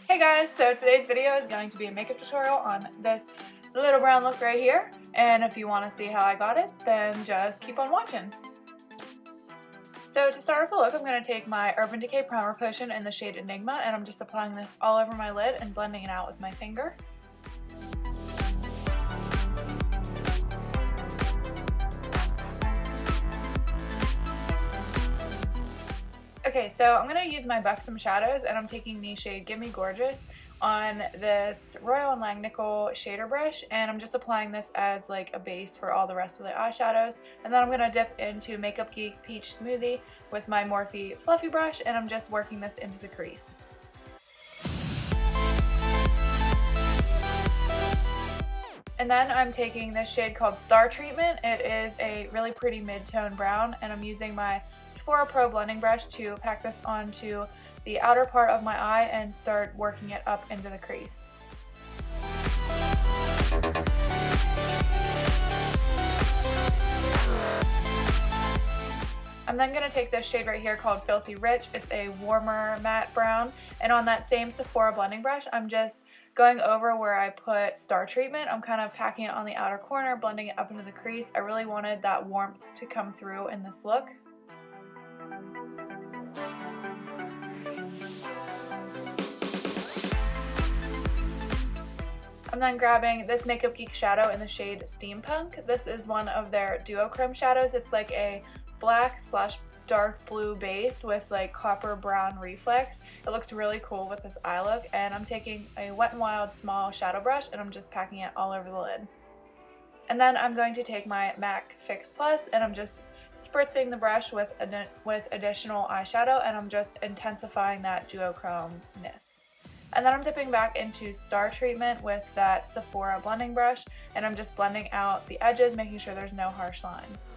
Hey guys, so today's video is going to be a makeup tutorial on this little brown look right here, and if you want to see how I got it, then just keep on watching. So to start off the look, I'm going to take my Urban Decay Primer Potion in the shade Enigma, and I'm just applying this all over my lid and blending it out with my finger. Okay, so I'm going to use my Buxom shadows, and I'm taking the shade Gimme Gorgeous on this Royal & Langnickel shader brush, and I'm just applying this as like a base for all the rest of the eyeshadows. And then I'm going to dip into MakeupGeek Peach Smoothie with my Morphe Fluffy brush, and I'm just working this into the crease. And then I'm taking this shade called Star Treatment. It is a really pretty mid-tone brown, and I'm using my Sephora Pro blending brush to pack this onto the outer part of my eye and start working it up into the crease. I'm then going to take this shade right here called Filthy Rich. It's a warmer matte brown, and on that same Sephora blending brush, I'm just going over where I put Star Treatment. I'm kind of packing it on the outer corner, blending it up into the crease. I really wanted that warmth to come through in this look. I'm then grabbing this MakeupGeek shadow in the shade Steampunk. This is one of their Duo Chrome shadows. It's like a black / dark blue base with like copper brown reflex. It looks really cool with this eye look, and I'm taking a Wet n Wild small shadow brush and I'm just packing it all over the lid. And then I'm going to take my MAC Fix Plus, and I'm just spritzing the brush with additional eyeshadow, and I'm just intensifying that duochrome-ness. And then I'm dipping back into Star Treatment with that Sephora blending brush, and I'm just blending out the edges, making sure there's no harsh lines.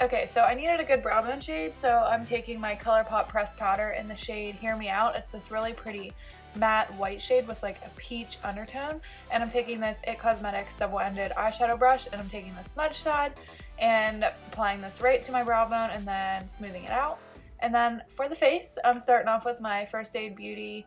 Okay, so I needed a good brow bone shade, so I'm taking my Colourpop pressed powder in the shade Hear Me Out. It's this really pretty matte white shade with like a peach undertone, and I'm taking this IT Cosmetics double-ended eyeshadow brush, and I'm taking the smudge side and applying this right to my brow bone and then smoothing it out. And then for the face, I'm starting off with my First Aid Beauty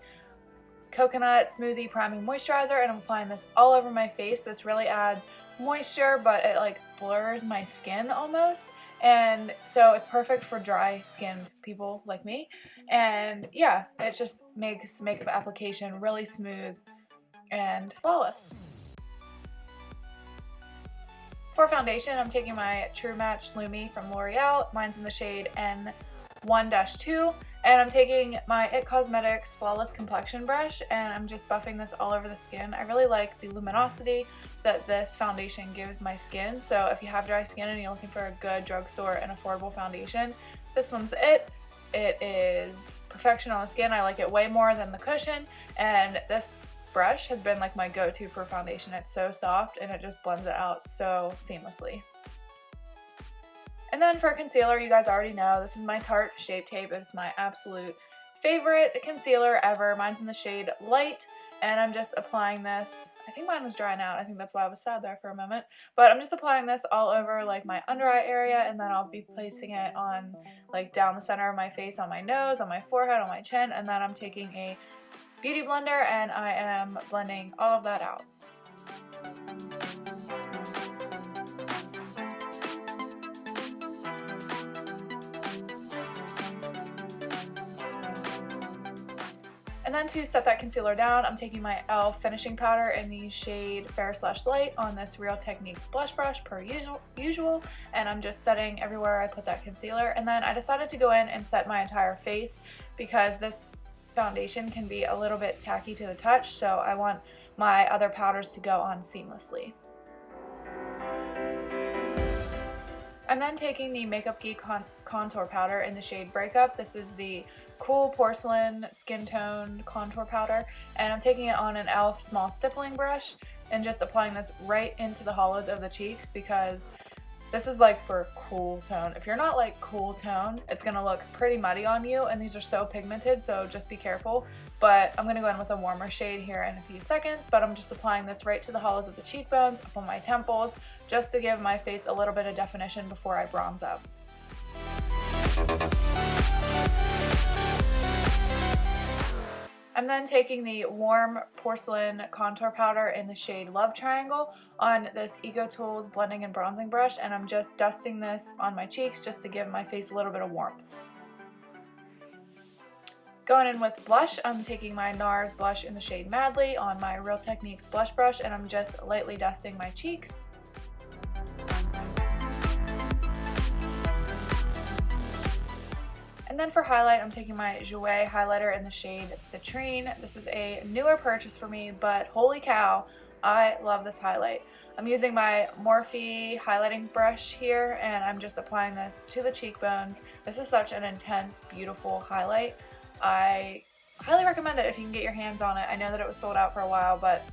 Coconut Smoothie Priming Moisturizer, and I'm applying this all over my face. This really adds moisture, but it like blurs my skin almost. And so it's perfect for dry skinned people like me. And yeah, it just makes makeup application really smooth and flawless. For foundation, I'm taking my True Match Lumi from L'Oreal. Mine's in the shade N1-2. And I'm taking my IT Cosmetics Flawless Complexion brush, and I'm just buffing this all over the skin. I really like the luminosity that this foundation gives my skin. So if you have dry skin and you're looking for a good drugstore and affordable foundation, this one's it. It is perfection on the skin. I like it way more than the cushion, and this brush has been like my go-to for foundation. It's so soft and it just blends it out so seamlessly. And then for concealer, you guys already know, this is my Tarte Shape Tape. It's my absolute favorite concealer ever. Mine's in the shade Light, and I'm just applying this. I think mine was drying out. I think that's why I was sad there for a moment. But I'm just applying this all over like my under eye area, and then I'll be placing it on like down the center of my face, on my nose, on my forehead, on my chin, and then I'm taking a beauty blender and I am blending all of that out. And then to set that concealer down, I'm taking my e.l.f. finishing powder in the shade Fair/Light on this Real Techniques blush brush per usual, and I'm just setting everywhere I put that concealer. And then I decided to go in and set my entire face because this foundation can be a little bit tacky to the touch, so I want my other powders to go on seamlessly. I'm then taking the MakeupGeek contour powder in the shade Breakup. This is the Cool Porcelain Skin Toned Contour Powder, and I'm taking it on an e.l.f. small stippling brush and just applying this right into the hollows of the cheeks because This is like for cool tone. If you're not like cool tone, it's gonna look pretty muddy on you, and these are so pigmented, so just be careful. But I'm gonna go in with a warmer shade here in a few seconds, but I'm just applying this right to the hollows of the cheekbones, up on my temples, just to give my face a little bit of definition before I bronze up. I'm then taking the warm porcelain contour powder in the shade Love Triangle on this Eco Tools blending and bronzing brush, and I'm just dusting this on my cheeks just to give my face a little bit of warmth. Going in with blush, I'm taking my NARS blush in the shade Madly on my Real Techniques blush brush, and I'm just lightly dusting my cheeks. And then for highlight, I'm taking my Jouer highlighter in the shade Citrine. This is a newer purchase for me, but holy cow, I love this highlight. I'm using my Morphe highlighting brush here, and I'm just applying this to the cheekbones. This is such an intense, beautiful highlight. I highly recommend it if you can get your hands on it. I know that it was sold out for a while, but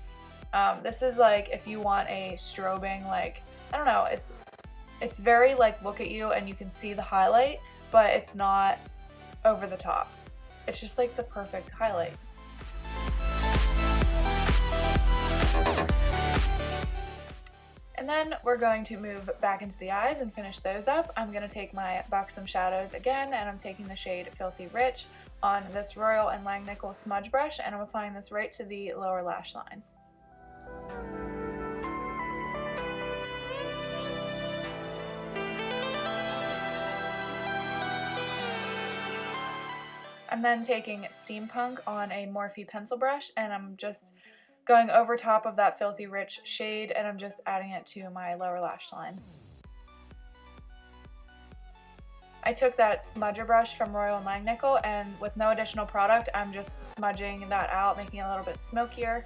this is like if you want a strobing, like, I don't know, it's very like look at you and you can see the highlight, but it's not over the top. It's just like the perfect highlight. And then we're going to move back into the eyes and finish those up. I'm going to take my Buxom shadows again, and I'm taking the shade Filthy Rich on this Royal and Langnickel smudge brush, and I'm applying this right to the lower lash line. I'm then taking Steampunk on a Morphe pencil brush, and I'm just going over top of that Filthy Rich shade, and I'm just adding it to my lower lash line. I took that smudger brush from Royal and Langnickel, and with no additional product, I'm just smudging that out, making it a little bit smokier.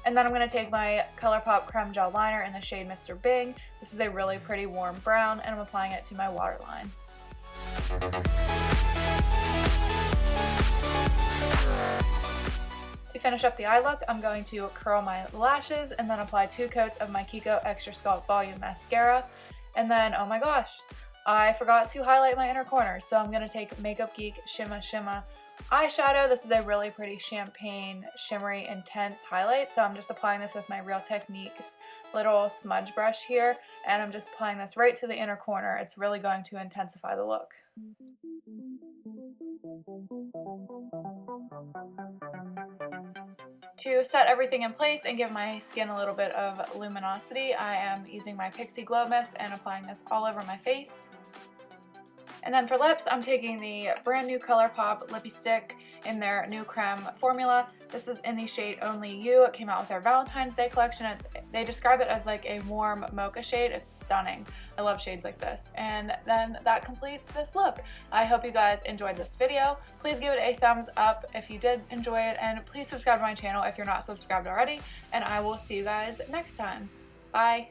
And then I'm going to take my Colourpop Creme Gel Liner in the shade Mr. Bing. This is a really pretty warm brown, and I'm applying it to my waterline. To finish up the eye look, I'm going to curl my lashes and then apply 2 coats of my Kiko Extra Sculpt Volume Mascara. And then, oh my gosh, I forgot to highlight my inner corner, so I'm going to take MakeupGeek Shimma eyeshadow. This is a really pretty champagne, shimmery, intense highlight, so I'm just applying this with my Real Techniques little smudge brush here, and I'm just applying this right to the inner corner. It's really going to intensify the look. To set everything in place and give my skin a little bit of luminosity, I am using my Pixi Glow Mist and applying this all over my face. And then for lips, I'm taking the brand new Colourpop Lippie Stick in their new Creme formula. This is in the shade Only You. It came out with their Valentine's Day collection. They describe it as like a warm mocha shade. It's stunning. I love shades like this. And then that completes this look. I hope you guys enjoyed this video. Please give it a thumbs up if you did enjoy it, and please subscribe to my channel if you're not subscribed already, and I will see you guys next time. Bye!